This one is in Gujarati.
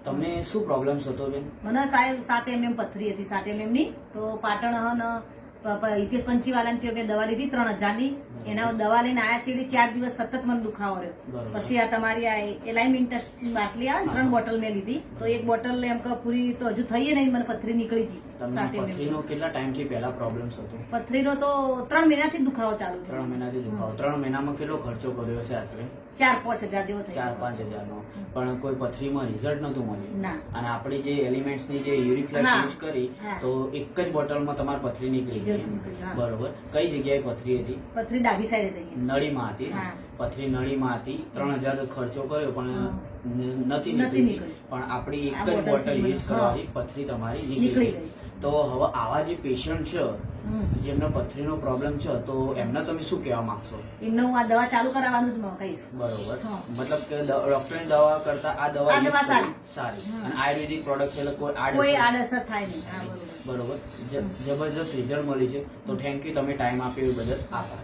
તમને શું પ્રોબ્લેમ્સ હતો બેન? મને સાહેબ 7 mm પથરી હતી, 7 mm ની. તો પાટણ હિતેશ પંચીવાલા ની મેં દવા લીધી 3000 ની. એના દવા લઈને આયા છે 4 દિવસ સતત મને દુખાવો રહ્યો. પછી આ તમારી આ એલાઇનમેન્ટ બાટલી આવે 3 બોટલ મેં લીધી. તો એક બોટલ એમ કે પૂરી તો હજુ થઈ નહીં, મને પથરી નીકળી હતી. તમને પથરીનો કેટલા ટાઈમથી પહેલા પ્રોબ્લેમ્સ હતો? પથરીનો તો 3 મહિનાથી દુખાવો ચાલુ થયો. 3 મહિનાથી દુખાવો. 3 મહિનામાં કેટલો ખર્ચો કર્યો છે આશરે? 4-5 હજાર જેવો થઈ 4-5 હજારનો. પણ કોઈ પથરીમાં રિઝલ્ટ નતું મળ્યું. ના. અને આપણે જે એલિમેન્ટ્સ ની જે યુરિફ્લેક્સ યુઝ કરી તો એક જ બોટલમાં તમારી પથરી નીકળી ગઈ. બરોબર. કઈ જગ્યાએ પથરી હતી? પથરી ડાબી સાઈડે થઈ. નળીમાં હતી. પથરી નળીમાં હતી. 3000 ખર્ચો કર્યો પણ નથી નીકળી. પણ આપણી એક જ બોટલ યુઝ કરવાથી પથરી તમારી નીકળી ગઈ. તો હવે આવા જે પેશન્ટ છે જેમને પથરીનો પ્રોબ્લેમ છે તો એમને તમે શું કહેવા માંગશો? એમને હું આ દવા ચાલુ કરાવવાનું જ કહીશ. બરોબર. મતલબ કે ડોક્ટરની દવા કરતા આ દવા સારી અને આયુર્વેદિક પ્રોડક્ટ છે એટલે કોઈ આડઅસર થાય નહીં. બરોબર. જબરજસ્ત રિઝલ્ટ મળ્યું છે. તો થેન્ક યુ, તમે ટાઈમ આપ્યો એ બદલ આભાર.